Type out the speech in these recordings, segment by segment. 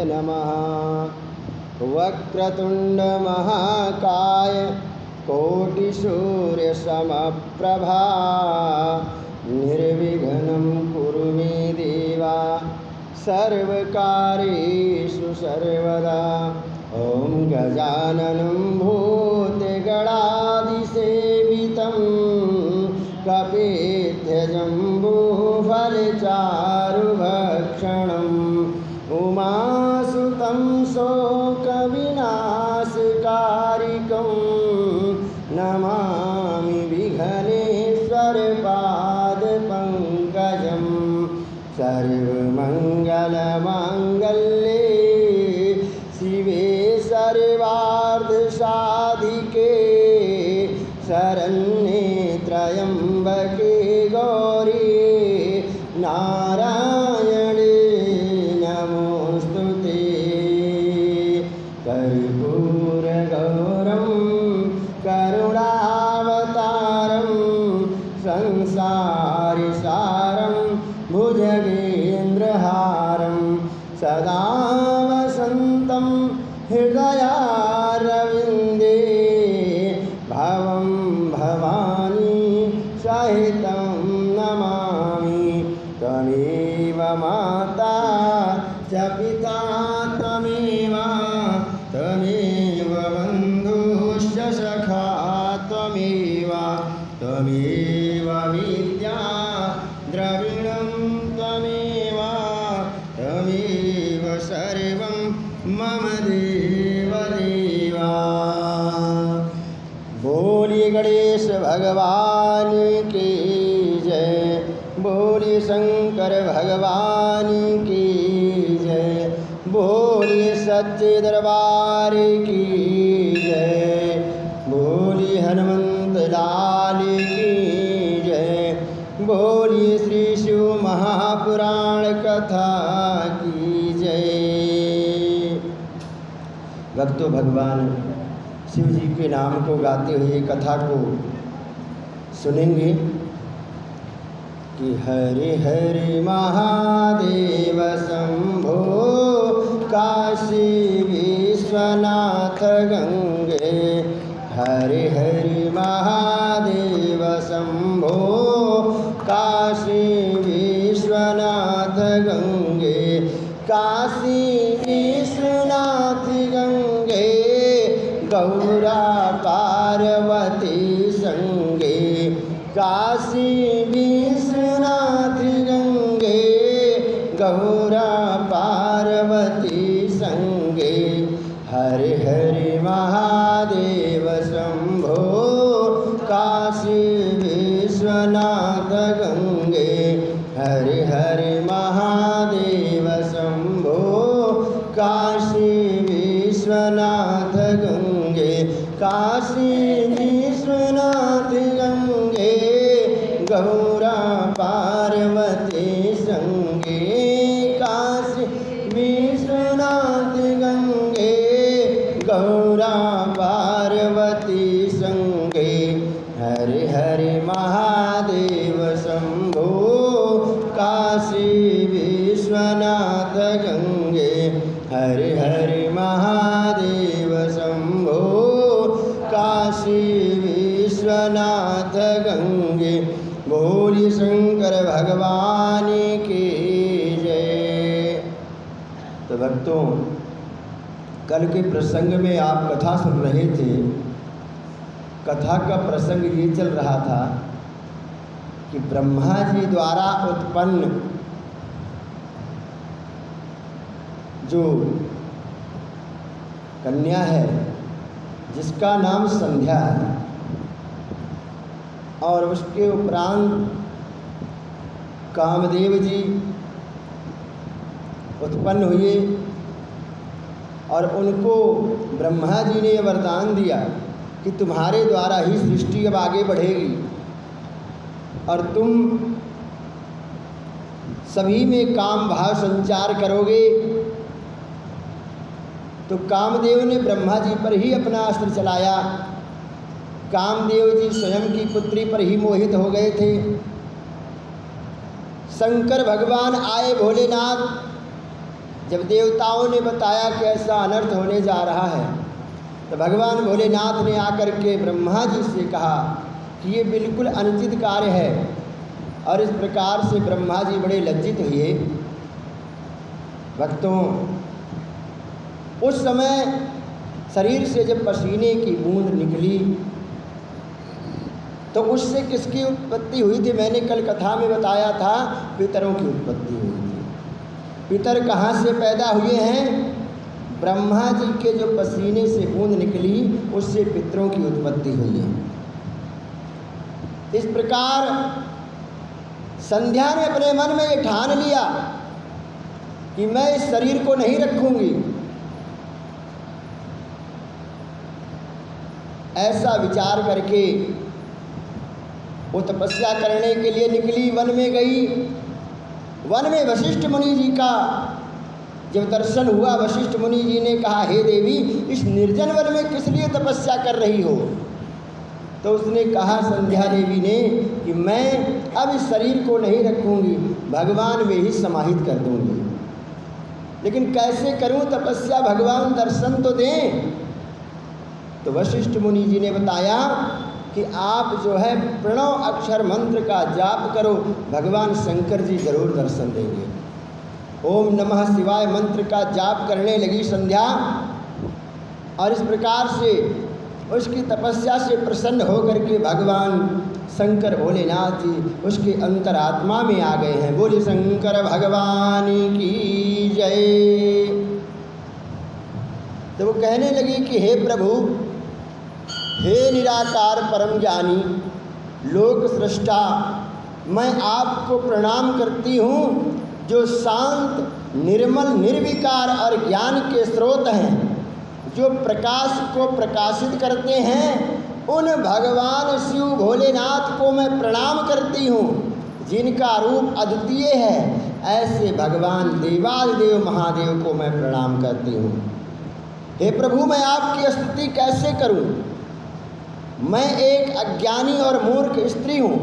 नमः। वक्रतुंड महाकाय कोटिसूर्यसमप्रभा निर्विघ्नं कुरु मे देवा सर्वकार्येषु सर्वदा। ॐ गजाननं भूतगणादिसेवितं कपित्थजम्बूफलचारुभक्षणम् उमासुतं शोकविनाशकारिकं नमामि विघ्नेश्वरपादपङ्कजं। सर्वमङ्गलमाङ्गल्ये शिवे सर्वार्धसाधिके शरण्ये त्र्यम्बके गौरी नारायणे नमोस्तुते। कर्पूरगौरं करुणावतारं संसारसारं भुजगेन्द्रहारं सदा वसन्तं हृदयारविन्दे भवं भवानी सहितं नमामि। त्वमेव माता च पिता त्वमेव बन्धुश्च सखा त्वमेव विद्या द्रविणं त्वमेव सर्वं मम देवदेवा। बोलिए गणेश भगवान की जय, बोलिए शंकर भगवान की जय, बोलिए सच्चे दरबार की जय, बोलिए हनुमंत लाल की जय, बोलिए श्री शिव महापुराण कथा की जय। भक्तों, भगवान शिव जी के नाम को गाते हुए कथा को सुनेंगे कि हरे हरे महादेव शंभो काशी विश्वनाथ गंगे। हरे हरे महादेव शंभो काशी विश्वनाथ गंगे। काशी विश्वनाथ गंगे गौरा पार्वती संगे। काशी विश्वनाथ गंगे गौरा पार्वती संगे। हरे हरे महादेव शंभो काशी विश्वनाथ गंगे। हरे हरे महादेव शंभो काशी विश्वनाथ गंगे। काशी विश्वनाथ गंगे गौरा पार्वती संगे। काशी विश्वनाथ गंगे गौरा पार्वती संगे। हरे हरे महादेव शंभो काशी विश्वनाथ गंगे। हरे हरे महादेव शंभो काशी विश्वनाथ गंगे। बोलिए शंकर भगवान की जय। तो भक्तों, कल के प्रसंग में आप कथा सुन रहे थे। कथा का प्रसंग ये चल रहा था कि ब्रह्मा जी द्वारा उत्पन्न जो कन्या है जिसका नाम संध्या है, और उसके उपरांत कामदेव जी उत्पन्न हुए और उनको ब्रह्मा जी ने वरदान दिया कि तुम्हारे द्वारा ही सृष्टि अब आगे बढ़ेगी और तुम सभी में काम भाव संचार करोगे। तो कामदेव ने ब्रह्मा जी पर ही अपना अस्त्र चलाया। कामदेव जी स्वयं की पुत्री पर ही मोहित हो गए थे। शंकर भगवान आए भोलेनाथ जब देवताओं ने बताया कि ऐसा अनर्थ होने जा रहा है, तो भगवान भोलेनाथ ने आकर के ब्रह्मा जी से कहा कि ये बिल्कुल अनुचित कार्य है। और इस प्रकार से ब्रह्मा जी बड़े लज्जित हुए। भक्तों, उस समय शरीर से जब पसीने की बूंद निकली तो उससे किसकी उत्पत्ति हुई थी? मैंने कल कथा में बताया था, पितरों की उत्पत्ति हुई थी। पितर कहाँ से पैदा हुए हैं? ब्रह्मा जी के जो पसीने से बूंद निकली उससे पितरों की उत्पत्ति हुई है। इस प्रकार संध्या ने अपने मन में ये ठान लिया कि मैं इस शरीर को नहीं रखूंगी। ऐसा विचार करके वो तपस्या करने के लिए निकली, वन में गई। वन में वशिष्ठ मुनि जी का जब दर्शन हुआ, वशिष्ठ मुनि जी ने कहा, हे देवी, इस निर्जन वन में किस लिए तपस्या कर रही हो? तो उसने कहा, संध्या देवी ने, कि मैं अब इस शरीर को नहीं रखूंगी, भगवान में ही समाहित कर दूंगी। लेकिन कैसे करूं तपस्या? भगवान दर्शन तो दें। तो वशिष्ठ मुनि जी ने बताया कि आप जो है प्रणव अक्षर मंत्र का जाप करो, भगवान शंकर जी जरूर दर्शन देंगे। ओम नमः शिवाय मंत्र का जाप करने लगी संध्या, और इस प्रकार से उसकी तपस्या से प्रसन्न होकर के भगवान शंकर भोलेनाथ जी उसके अंतरात्मा में आ गए हैं। बोले शंकर भगवान की जय। तो वो कहने लगी कि हे प्रभु, हे निराकार परम ज्ञानी, लोक सृष्टा, मैं आपको प्रणाम करती हूँ जो शांत, निर्मल, निर्विकार और ज्ञान के स्रोत हैं, जो प्रकाश को प्रकाशित करते हैं। उन भगवान शिव भोलेनाथ को मैं प्रणाम करती हूँ जिनका रूप अद्वितीय है। ऐसे भगवान देवादिदेव महादेव को मैं प्रणाम करती हूँ। हे प्रभु, मैं आपकी स्तुति कैसे करूँ? मैं एक अज्ञानी और मूर्ख स्त्री हूँ।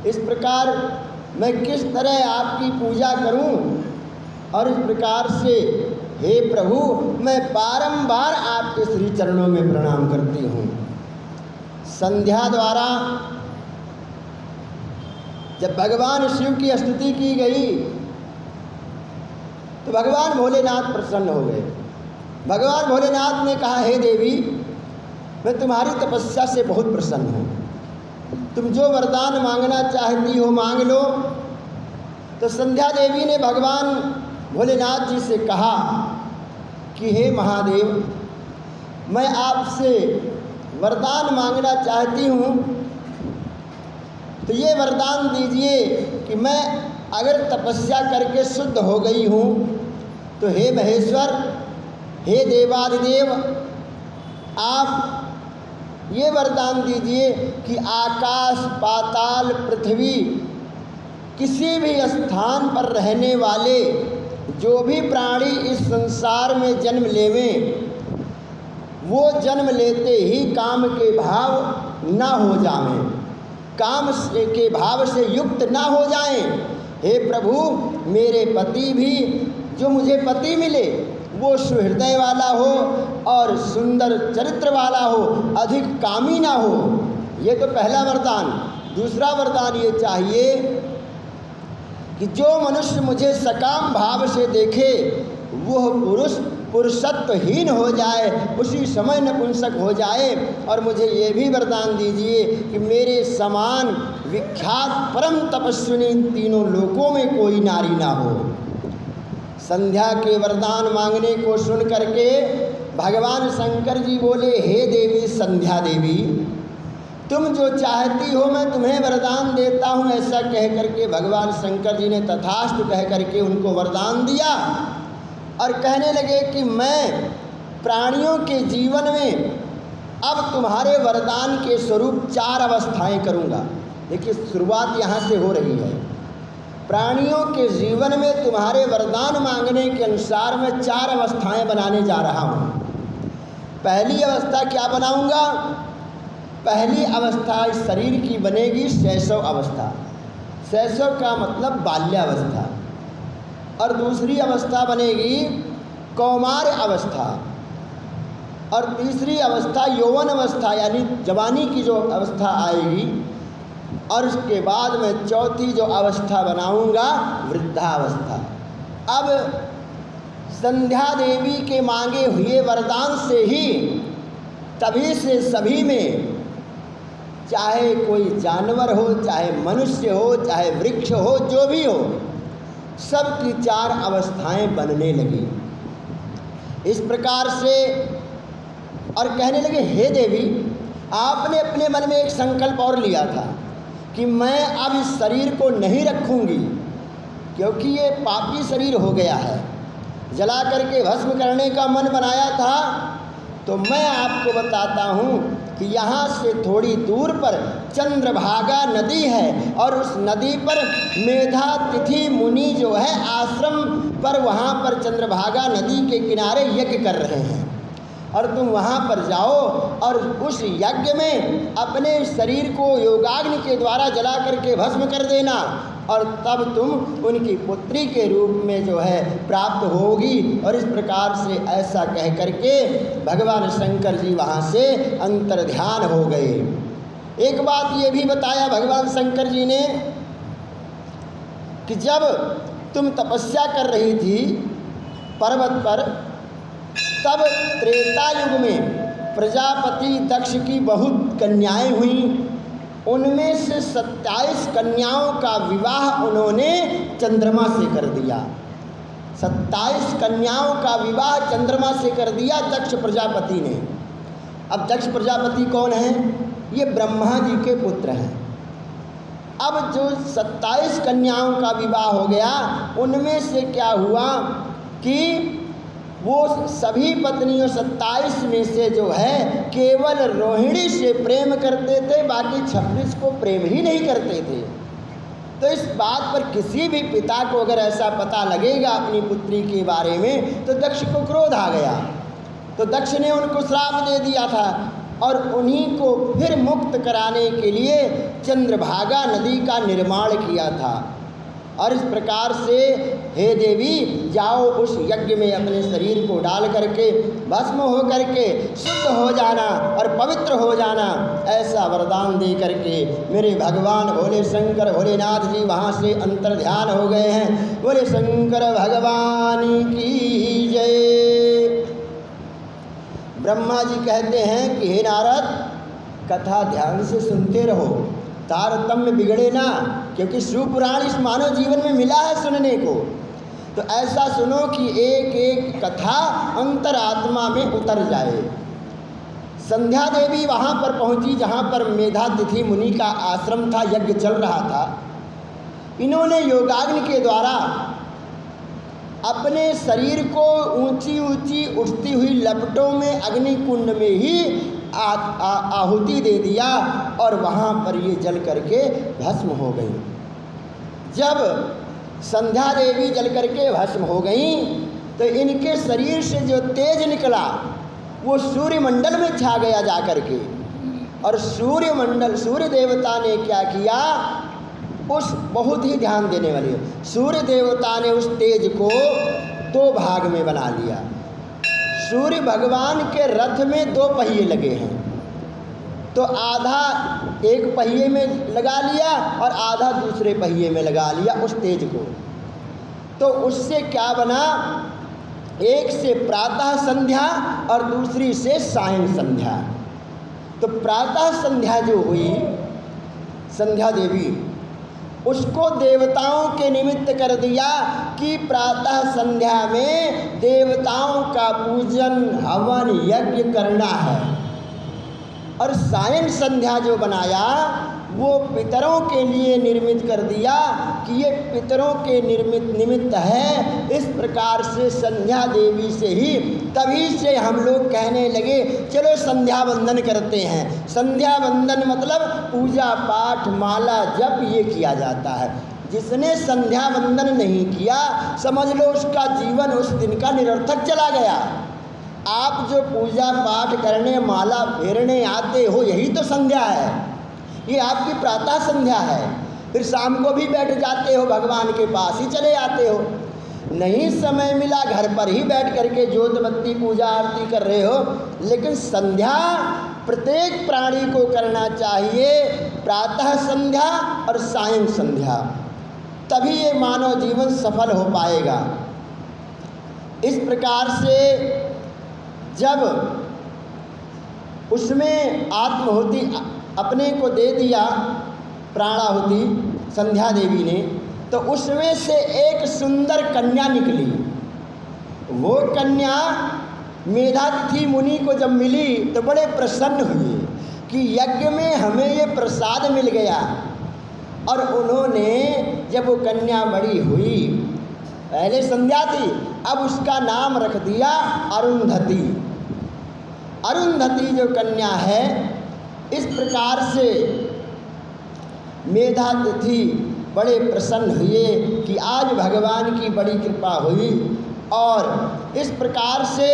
इस प्रकार मैं किस तरह आपकी पूजा करूं? और इस प्रकार से हे प्रभु, मैं बारंबार आपके श्री चरणों में प्रणाम करती हूँ। संध्या द्वारा जब भगवान शिव की स्तुति की गई तो भगवान भोलेनाथ प्रसन्न हो गए। भगवान भोलेनाथ ने कहा, हे देवी, मैं तुम्हारी तपस्या से बहुत प्रसन्न हूँ। तुम जो वरदान मांगना चाहती हो मांग लो। तो संध्या देवी ने भगवान भोलेनाथ जी से कहा कि हे महादेव, मैं आपसे वरदान मांगना चाहती हूँ, तो ये वरदान दीजिए कि मैं अगर तपस्या करके शुद्ध हो गई हूँ तो हे महेश्वर, हे देवादिदेव, आप ये वरदान दीजिए कि आकाश, पाताल, पृथ्वी, किसी भी स्थान पर रहने वाले जो भी प्राणी इस संसार में जन्म लेवें, वो जन्म लेते ही काम के भाव ना हो जाएं, काम के भाव से युक्त ना हो जाएं। हे प्रभु, मेरे पति भी, जो मुझे पति मिले, वो सुहृदय वाला हो और सुंदर चरित्र वाला हो, अधिक कामी ना हो। ये तो पहला वरदान। दूसरा वरदान ये चाहिए कि जो मनुष्य मुझे सकाम भाव से देखे वह पुरुष पुरुषत्वहीन हो जाए, उसी समय नपुंसक हो जाए। और मुझे ये भी वरदान दीजिए कि मेरे समान विख्यात परम तपस्विनी तीनों लोकों में कोई नारी ना हो। संध्या के वरदान मांगने को सुन करके भगवान शंकर जी बोले, हे देवी संध्या देवी, तुम जो चाहती हो मैं तुम्हें वरदान देता हूँ। ऐसा कह करके भगवान शंकर जी ने तथास्तु कह करके उनको वरदान दिया और कहने लगे कि मैं प्राणियों के जीवन में अब तुम्हारे वरदान के स्वरूप 4 अवस्थाएं करूँगा। देखिए, शुरुआत यहाँ से हो रही है। प्राणियों के जीवन में तुम्हारे वरदान मांगने के अनुसार मैं 4 अवस्थाएं बनाने जा रहा हूँ। पहली अवस्था क्या बनाऊँगा? पहली अवस्था इस शरीर की बनेगी शैशव अवस्था। शैशव का मतलब बाल्यावस्था। और दूसरी अवस्था बनेगी कौमार अवस्था, और तीसरी अवस्था यौवन अवस्था यानी जवानी की जो अवस्था आएगी, और उसके बाद में चौथी जो अवस्था बनाऊंगा वृद्धावस्था। अब संध्या देवी के मांगे हुए वरदान से ही तभी से सभी में, चाहे कोई जानवर हो, चाहे मनुष्य हो, चाहे वृक्ष हो, जो भी हो, सबकी 4 अवस्थाएं बनने लगी। इस प्रकार से और कहने लगे, हे देवी, आपने अपने मन में एक संकल्प और लिया था कि मैं अब इस शरीर को नहीं रखूंगी, क्योंकि ये पापी शरीर हो गया है, जला करके भस्म करने का मन बनाया था। तो मैं आपको बताता हूँ कि यहाँ से थोड़ी दूर पर चंद्रभागा नदी है, और उस नदी पर मेधातिथि मुनि जो है आश्रम पर, वहाँ पर चंद्रभागा नदी के किनारे यज्ञ कर रहे हैं, और तुम वहाँ पर जाओ और उस यज्ञ में अपने शरीर को योगाग्नि के द्वारा जला करके भस्म कर देना, और तब तुम उनकी पुत्री के रूप में जो है प्राप्त होगी। और इस प्रकार से ऐसा कह करके भगवान शंकर जी वहाँ से अंतर्ध्यान हो गए। एक बात ये भी बताया भगवान शंकर जी ने कि जब तुम तपस्या कर रही थी पर्वत पर, तब त्रेता युग में प्रजापति दक्ष की बहुत कन्याएं हुईं। उनमें से 27 कन्याओं का विवाह उन्होंने चंद्रमा से कर दिया। 27 कन्याओं का विवाह चंद्रमा से कर दिया दक्ष प्रजापति ने। अब दक्ष प्रजापति कौन है? ये ब्रह्मा जी के पुत्र हैं। अब जो 27 कन्याओं का विवाह हो गया, उनमें से क्या हुआ कि वो सभी पत्नियों 27 में से जो है केवल रोहिणी से प्रेम करते थे, बाकी 26 को प्रेम ही नहीं करते थे। तो इस बात पर किसी भी पिता को अगर ऐसा पता लगेगा अपनी पुत्री के बारे में, तो दक्ष को क्रोध आ गया। तो दक्ष ने उनको श्राप दे दिया था, और उन्हीं को फिर मुक्त कराने के लिए चंद्रभागा नदी का निर्माण किया था। और इस प्रकार से हे देवी, जाओ उस यज्ञ में अपने शरीर को डाल करके भस्म हो करके शुद्ध हो जाना और पवित्र हो जाना, ऐसा वरदान दे करके मेरे भगवान भोले शंकर भोलेनाथ जी वहाँ से अंतर्ध्यान हो गए हैं। बोले शंकर भगवान की जय। ब्रह्मा जी कहते हैं कि हे नारद, कथा ध्यान से सुनते रहो, तारतम्य बिगड़े ना, क्योंकि शिवपुराण इस मानव जीवन में मिला है सुनने को। तो ऐसा सुनो कि एक एक कथा अंतरात्मा में उतर जाए। संध्या देवी वहाँ पर पहुँची जहाँ पर मेधातिथि मुनि का आश्रम था, यज्ञ चल रहा था। इन्होंने योगाग्नि के द्वारा अपने शरीर को ऊंची ऊंची उठती हुई लपटों में अग्नि कुंड में ही आहुति दे दिया, और वहाँ पर ये जल करके भस्म हो गई। जब संध्या देवी जल करके भस्म हो गई, तो इनके शरीर से जो तेज निकला वो सूर्यमंडल में छा गया जा करके। और सूर्य देवता ने क्या किया, उस बहुत ही ध्यान देने वाली सूर्य देवता ने उस तेज को 2 भाग में बना लिया। सूर्य भगवान के रथ में 2 पहिए लगे हैं, तो आधा एक पहिए में लगा लिया और आधा दूसरे पहिए में लगा लिया उस तेज को। तो उससे क्या बना, एक से प्रातः संध्या और दूसरी से सायं संध्या। तो प्रातः संध्या जो हुई संध्या देवी, उसको देवताओं के निमित्त कर दिया कि प्रातः संध्या में देवताओं का पूजन हवन यज्ञ करना है। और सायं संध्या जो बनाया वो पितरों के लिए निर्मित कर दिया कि ये पितरों के निमित्त है। इस प्रकार से संध्या देवी से ही तभी से हम लोग कहने लगे चलो संध्या वंदन करते हैं। संध्या वंदन मतलब पूजा पाठ माला जप ये किया जाता है। जिसने संध्या वंदन नहीं किया समझ लो उसका जीवन उस दिन का निरर्थक चला गया। आप जो पूजा पाठ करने माला फेरने आते हो यही तो संध्या है, ये आपकी प्रातः संध्या है। फिर शाम को भी बैठ जाते हो भगवान के पास ही चले आते हो। नहीं समय मिला, घर पर ही बैठ करके जोत बत्ती पूजा आरती कर रहे हो, लेकिन संध्या प्रत्येक प्राणी को करना चाहिए, प्रातः संध्या और सायं संध्या, तभी ये मानव जीवन सफल हो पाएगा। इस प्रकार से जब उसमें आत्माहुति अपने को दे दिया प्राणाहुति संध्या देवी ने, तो उसमें से एक सुंदर कन्या निकली। वो कन्या मेधातिथि मुनि को जब मिली तो बड़े प्रसन्न हुए कि यज्ञ में हमें ये प्रसाद मिल गया। और उन्होंने जब वो कन्या बड़ी हुई, पहले संध्या थी, अब उसका नाम रख दिया अरुंधति। अरुंधति जो कन्या है, इस प्रकार से मेधातिथि बड़े प्रसन्न हुए कि आज भगवान की बड़ी कृपा हुई। और इस प्रकार से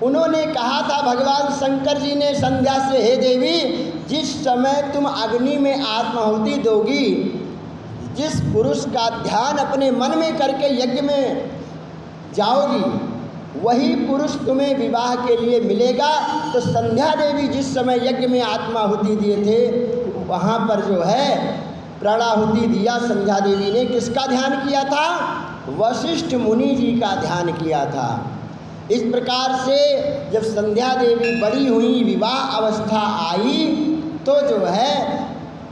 उन्होंने कहा था, भगवान शंकर जी ने संध्या से, हे देवी, जिस समय तुम अग्नि में आत्माहुति दोगी, जिस पुरुष का ध्यान अपने मन में करके यज्ञ में जाओगी, वही पुरुष तुम्हें विवाह के लिए मिलेगा। तो संध्या देवी जिस समय यज्ञ में आत्माहुति दिए थे, वहाँ पर जो है प्राणाहुति दिया संध्या देवी ने। किसका ध्यान किया था? वशिष्ठ मुनि जी का ध्यान किया था। इस प्रकार से जब संध्या देवी बड़ी हुई, विवाह अवस्था आई, तो जो है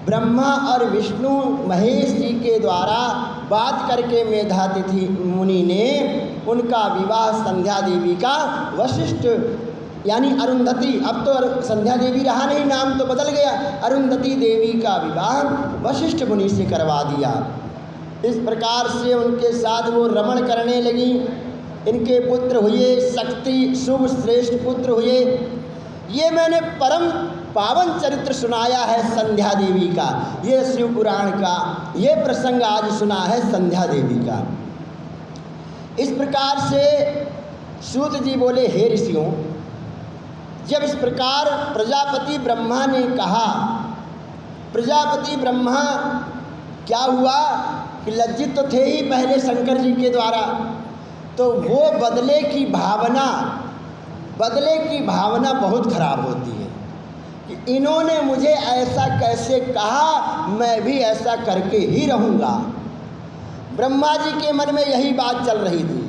ब्रह्मा और विष्णु महेश जी के द्वारा बात करके मेधातिथि मुनि ने उनका विवाह संध्या देवी का वशिष्ठ यानी अरुंधति, अब तो संध्या देवी रहा नहीं, नाम तो बदल गया, अरुंधति देवी का विवाह वशिष्ठ मुनि से करवा दिया। इस प्रकार से उनके साथ वो रमण करने लगी। इनके पुत्र हुए, शक्ति शुभ श्रेष्ठ पुत्र हुए। ये मैंने परम पावन चरित्र सुनाया है संध्या देवी का, ये शिव पुराण का ये प्रसंग आज सुना है संध्या देवी का। इस प्रकार से सूत जी बोले, हे ऋषियों, जब इस प्रकार प्रजापति ब्रह्मा ने कहा, प्रजापति ब्रह्मा क्या हुआ कि लज्जित तो थे ही पहले शंकर जी के द्वारा, तो वो बदले की भावना बहुत खराब होती है कि इन्होंने मुझे ऐसा कैसे कहा, मैं भी ऐसा करके ही रहूँगा। ब्रह्मा जी के मन में यही बात चल रही थी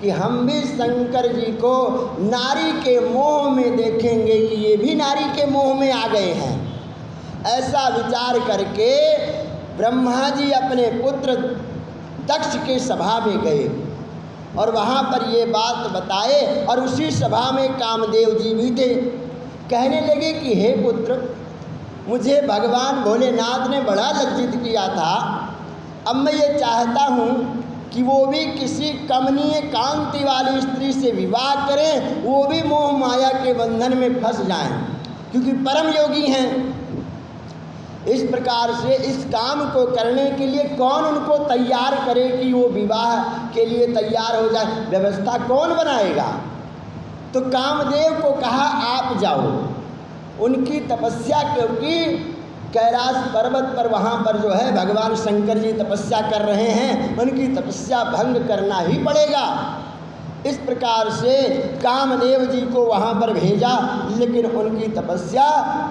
कि हम भी शंकर जी को नारी के मोह में देखेंगे कि ये भी नारी के मोह में आ गए हैं। ऐसा विचार करके ब्रह्मा जी अपने पुत्र दक्ष के सभा में गए और वहाँ पर ये बात बताए। और उसी सभा में कामदेव जी भी थे। कहने लगे कि हे पुत्र, मुझे भगवान भोलेनाथ ने बड़ा लज्जित किया था। अब मैं ये चाहता हूँ कि वो भी किसी कमनीय कांति वाली स्त्री से विवाह करें, वो भी मोह माया के बंधन में फंस जाएं, क्योंकि परम योगी हैं। इस प्रकार से इस काम को करने के लिए कौन उनको तैयार करे कि वो विवाह के लिए तैयार हो जाए, व्यवस्था कौन बनाएगा? तो कामदेव को कहा आप जाओ। उनकी तपस्या, क्योंकि कैलाश पर्वत पर वहाँ पर जो है भगवान शंकर जी तपस्या कर रहे हैं, उनकी तपस्या भंग करना ही पड़ेगा। इस प्रकार से कामदेव जी को वहाँ पर भेजा, लेकिन उनकी तपस्या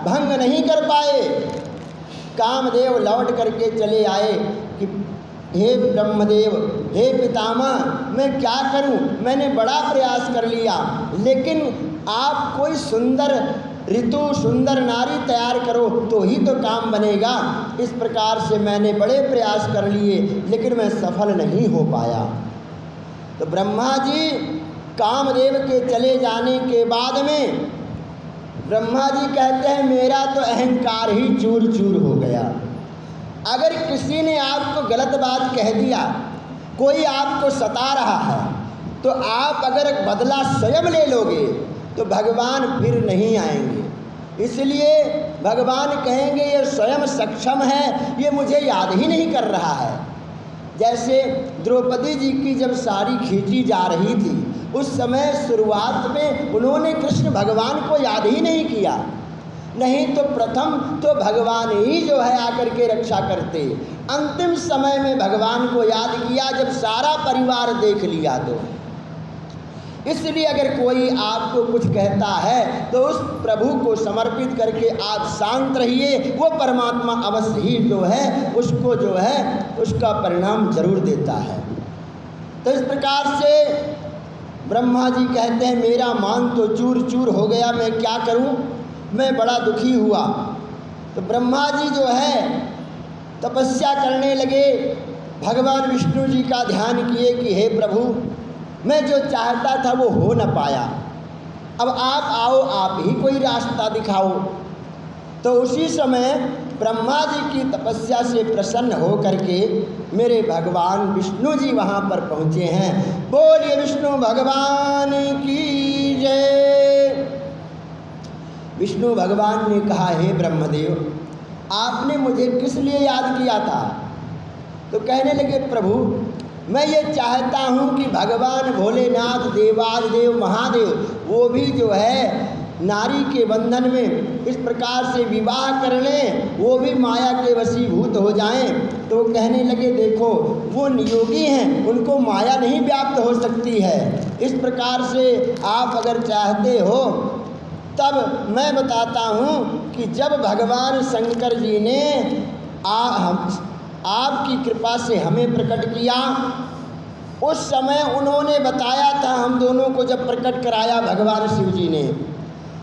भंग नहीं कर पाए। कामदेव लौट करके चले आए कि हे ब्रह्मदेव, हे पितामह, मैं क्या करूं? मैंने बड़ा प्रयास कर लिया, लेकिन आप कोई सुंदर ऋतु, सुंदर नारी तैयार करो तो ही तो काम बनेगा। इस प्रकार से मैंने बड़े प्रयास कर लिए, लेकिन मैं सफल नहीं हो पाया। तो ब्रह्मा जी कामदेव के चले जाने के बाद में ब्रह्मा जी कहते हैं, मेरा तो अहंकार ही चूर चूर हो गया। अगर किसी ने आपको गलत बात कह दिया, कोई आपको सता रहा है, तो आप अगर बदला स्वयं ले लोगे तो भगवान फिर नहीं आएंगे। इसलिए भगवान कहेंगे ये स्वयं सक्षम है, ये मुझे याद ही नहीं कर रहा है। जैसे द्रौपदी जी की जब साड़ी खींची जा रही थी, उस समय शुरुआत में उन्होंने कृष्ण भगवान को याद ही नहीं किया। नहीं तो प्रथम तो भगवान ही जो है आकर के रक्षा करते। अंतिम समय में भगवान को याद किया जब सारा परिवार देख लिया। तो इसलिए अगर कोई आपको कुछ कहता है तो उस प्रभु को समर्पित करके आप शांत रहिए, वो परमात्मा अवश्य ही जो है उसको जो है उसका परिणाम जरूर देता है। तो इस प्रकार से ब्रह्मा जी कहते हैं मेरा मान तो चूर चूर हो गया, मैं क्या करूं, मैं बड़ा दुखी हुआ। तो ब्रह्मा जी जो है तपस्या करने लगे, भगवान विष्णु जी का ध्यान किए कि हे प्रभु मैं जो चाहता था वो हो न पाया, अब आप आओ, आप ही कोई रास्ता दिखाओ। तो उसी समय ब्रह्मा जी की तपस्या से प्रसन्न हो करके मेरे भगवान विष्णु जी वहाँ पर पहुँचे हैं। बोलिए विष्णु भगवान की जय। विष्णु भगवान ने कहा हे ब्रह्मदेव आपने मुझे किस लिए याद किया था? तो कहने लगे प्रभु मैं ये चाहता हूँ कि भगवान भोलेनाथ देवाधिदेव महादेव वो भी जो है नारी के बंधन में इस प्रकार से विवाह कर लें, वो भी माया के वशीभूत हो जाएं। तो वो कहने लगे देखो वो नियोगी हैं, उनको माया नहीं व्याप्त हो सकती है। इस प्रकार से आप अगर चाहते हो तब मैं बताता हूँ कि जब भगवान शंकर जी ने आपकी कृपा से हमें प्रकट किया, उस समय उन्होंने बताया था हम दोनों को जब प्रकट कराया भगवान शिव जी ने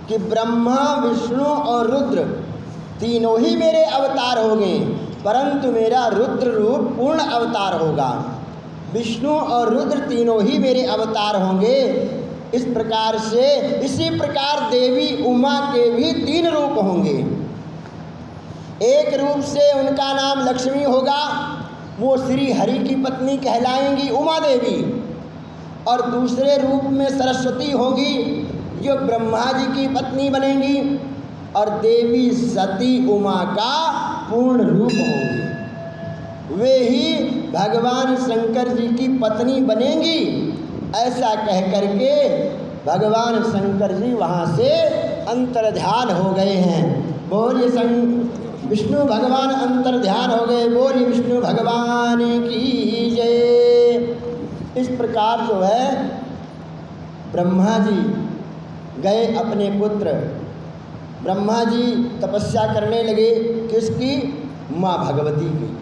कि ब्रह्मा विष्णु और रुद्र तीनों ही मेरे अवतार होंगे, परंतु मेरा रुद्र रूप पूर्ण अवतार होगा। विष्णु और रुद्र तीनों ही मेरे अवतार होंगे। इस प्रकार से इसी प्रकार देवी उमा के भी 3 रूप होंगे। एक रूप से उनका नाम लक्ष्मी होगा, वो श्री हरि की पत्नी कहलाएंगी उमा देवी, और दूसरे रूप में सरस्वती होगी जो ब्रह्मा जी की पत्नी बनेंगी, और देवी सती उमा का पूर्ण रूप होंगी, वे ही भगवान शंकर जी की पत्नी बनेंगी। ऐसा कह करके भगवान शंकर जी वहाँ से अंतर्ध्यान हो गए हैं। बोलिए विष्णु भगवान अंतर्ध्यान हो गए। बोलिए विष्णु भगवान की जय। इस प्रकार जो है ब्रह्मा जी गए अपने पुत्र, ब्रह्मा जी तपस्या करने लगे किसकी? माँ भगवती की।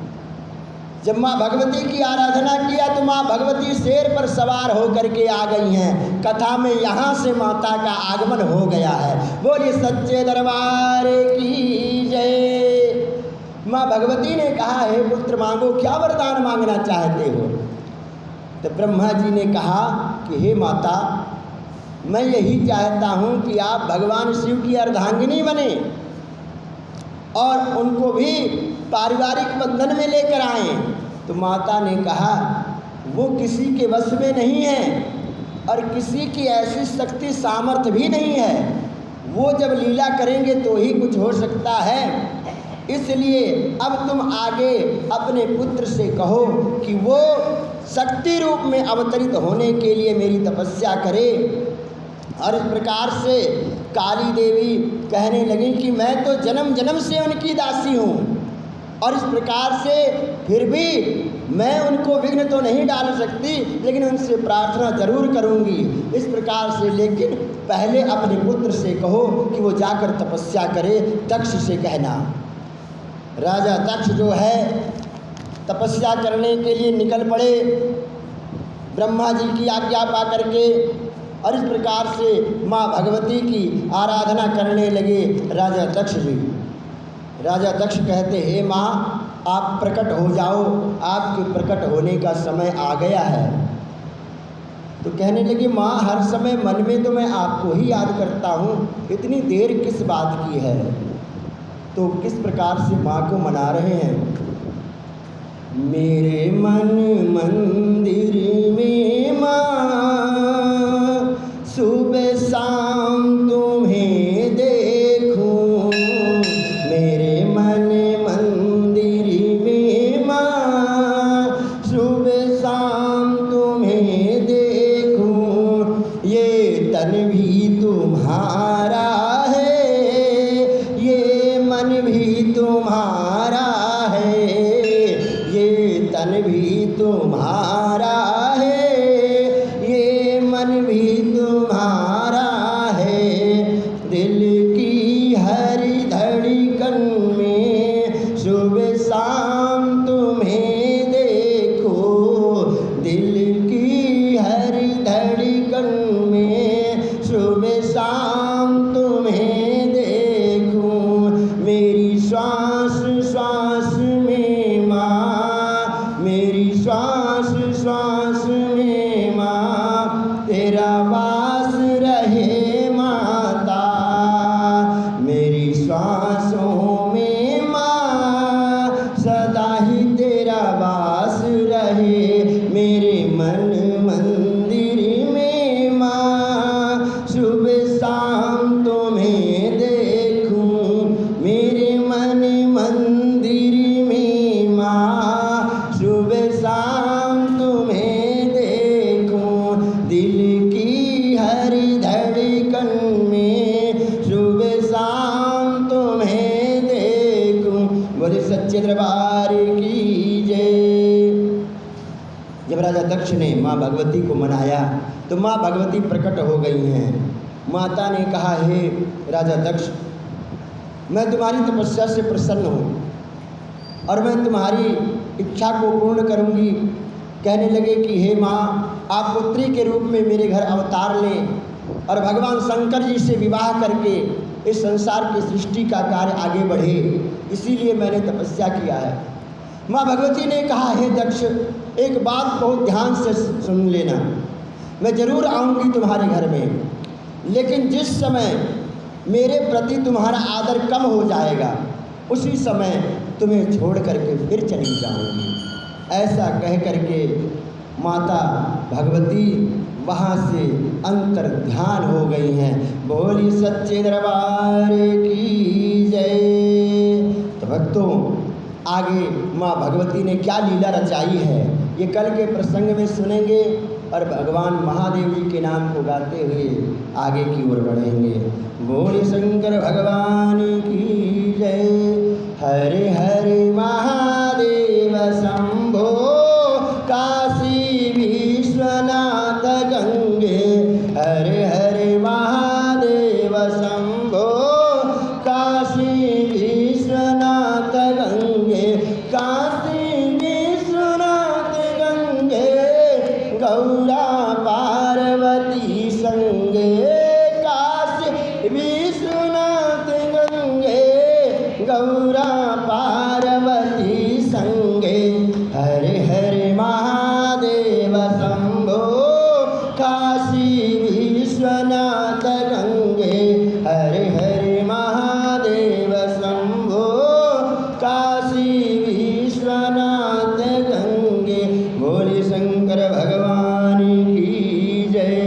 जब माँ भगवती की आराधना किया तो माँ भगवती शेर पर सवार होकर के आ गई हैं। कथा में यहाँ से माता का आगमन हो गया है। बोलिए सच्चे दरबार की जय। माँ भगवती ने कहा हे पुत्र मांगो, क्या वरदान मांगना चाहते हो? तो ब्रह्मा जी ने कहा कि हे माता मैं यही चाहता हूँ कि आप भगवान शिव की अर्धांगिनी बने और उनको भी पारिवारिक बंधन में लेकर आएं। तो माता ने कहा वो किसी के वश में नहीं है और किसी की ऐसी शक्ति सामर्थ्य भी नहीं है, वो जब लीला करेंगे तो ही कुछ हो सकता है। इसलिए अब तुम आगे अपने पुत्र से कहो कि वो शक्ति रूप में अवतरित होने के लिए मेरी तपस्या करे। और इस प्रकार से काली देवी कहने लगी कि मैं तो जन्म जन्म से उनकी दासी हूँ और इस प्रकार से फिर भी मैं उनको विघ्न तो नहीं डाल सकती, लेकिन उनसे प्रार्थना जरूर करूँगी। इस प्रकार से लेकिन पहले अपने पुत्र से कहो कि वो जाकर तपस्या करे। दक्ष से कहना। राजा दक्ष जो है तपस्या करने के लिए निकल पड़े ब्रह्मा जी की आज्ञा पा करके, और इस प्रकार से माँ भगवती की आराधना करने लगे राजा दक्ष जी। राजा दक्ष कहते हे माँ आप प्रकट हो जाओ, आपके प्रकट होने का समय आ गया है। तो कहने लगे माँ हर समय मन में तो मैं आपको ही याद करता हूँ, इतनी देर किस बात की है? तो किस प्रकार से माँ को मना रहे हैं? मेरे मन मंदिर में माँ सुबह शाम तुम्हें देखूं, मेरे मन मंदिर में माँ सुबह शाम तुम्हें देखूं, ये तन भी तुम्हारा है, तन भी तुम्हारा है, ये मन भी तुम्हारा है। दिल की हर धड़कन में सुबह शाम तुम्हें देखो, दिल की हर धड़कन में सुबह शाम तुम्हें देखूं। मेरी श्वास श्वास में माँ, मेरी श्वास श्वास में माँ, तेरा वास रहे माता। मेरी श्वासों में माँ सदा ही तेरा वास रहे। मेरे मन मंदिर में माँ सुबह शाम तुम्हें देखूं। मेरे मन मंदिर में माँ सुबह शाम तुम्हें देखूं। दिल की हर धड़कन में सुबह शाम तुम्हें देखूं। बोले सच्चे दरबार की जय। जब राजा दक्ष ने माँ भगवती को मनाया तो माँ भगवती प्रकट हो गई हैं। माता ने कहा, हे राजा दक्ष, मैं तुम्हारी तपस्या से प्रसन्न हूँ और मैं तुम्हारी इच्छा को पूर्ण करूँगी। कहने लगे कि हे माँ, आप पुत्री के रूप में मेरे घर अवतार लें और भगवान शंकर जी से विवाह करके इस संसार की सृष्टि का कार्य आगे बढ़े, इसीलिए मैंने तपस्या किया है। माँ भगवती ने कहा, हे दक्ष, एक बात बहुत ध्यान से सुन लेना। मैं जरूर आऊँगी तुम्हारे घर में, लेकिन जिस समय मेरे प्रति तुम्हारा आदर कम हो जाएगा उसी समय तुम्हें छोड़ करके फिर चली जाऊंगी। ऐसा कह करके माता भगवती वहाँ से अंतर ध्यान हो गई हैं। बोली सच्चे दरबार की जय। तो भक्तों, आगे माँ भगवती ने क्या लीला रचाई है ये कल के प्रसंग में सुनेंगे और भगवान महादेव जी के नाम को गाते हुए आगे की ओर बढ़ेंगे। बोले शंकर भगवान की जय। हरे हरे महादेव शंभो, काशी विश्वनाथ गंगे। हरे हरे महादेव शंभो, काशी विश्वनाथ गंगे। काशी विश्वनाथ गंगे, गौरा पार्वती संगे। काशी विश्वनाथ गंगे, गौरा पार्वती संगे। हरे हरे महादेव शंभो, काशी विश्वनाथ गंगे। हरे हरे महादेव शंभो, काशी विश्वनाथ गंगे। बोले शंकर भगवान की जय।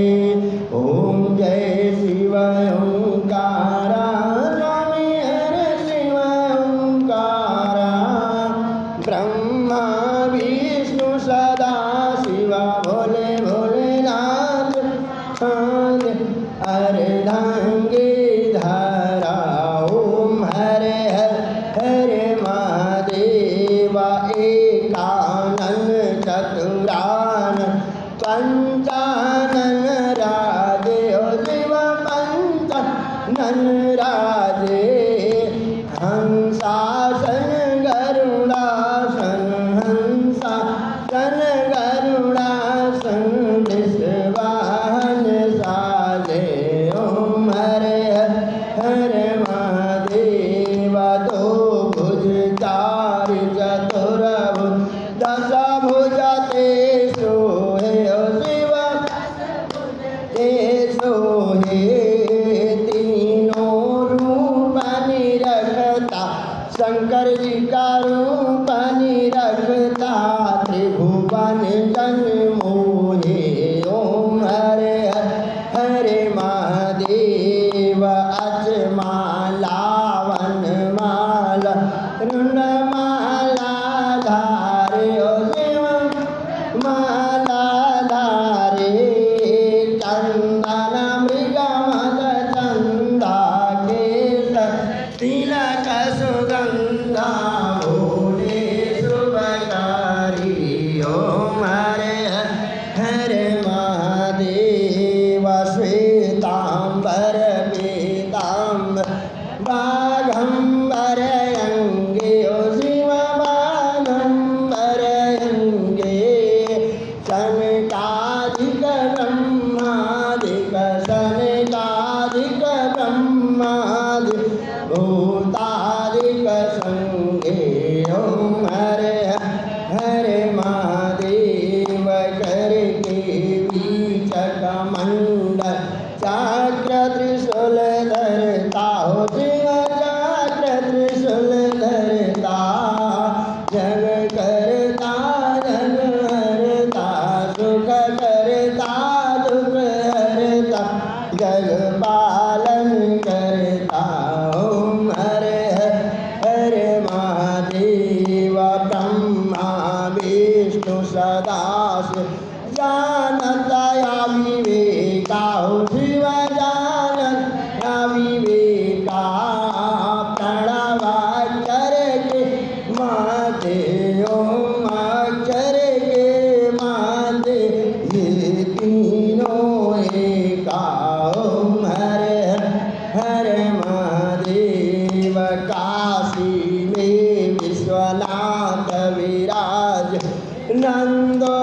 ओम जय शिव ओंकारा, स्वामी हरे शिव ओंकारा। ब्रह्मा विष्णु सदा शिवा, भोले भोलेनाथ अर्धांगी धारा। ओम हरे हरे महादेवा, एकानन चतुरान पंचानन राजे। ओ शिव पंचानन राजे। हंसासन गरुड़ासन, हंसासन गरुड़ासन। विश्वाहन साजे। ओम हरे हरे महादेवा, दो भुज चार चतुर्भुज दश भुज ते सोहे। ओ शिव ते सोहे। तीनों रूप निरखता, शंकर जी का रूप निरखता। त्रिभुवन जन मोहे। ओम हरे हरे महादेव, अजमाला वनमाला रुणमाला धारे। ओ शिव माला धारे। चंदन मृगमद चंदा केश, तिलक सुगंधा। भोले शुभकारी ओम हरे हरे महादेव श्वेतांबर पीतांबर बाघंबर अंगे ओ शिव बाघंबर अंगे सनकादिक ब्रह्मादिक सनकादिक ब्रह्मादिक भूतादिक संगे ओम हरे हरे महादेव करके बीचक मंडल चक्र त्रिशूल धरता हो शिव चक्र त्रिशूल धरता जग करता जग हरता सुख करता दुख हरता जग पालन करता ओम हरे हरे महादेव ब्रह्मा विष्णु सदा जानता या विवेका हो शिव जानत या विवेका प्रणवाक्षर के माते ओम अक्षर के माते ये तीनों एका ओम हरे हरे महादेव काशी में विश्वनाथ विराज नंदो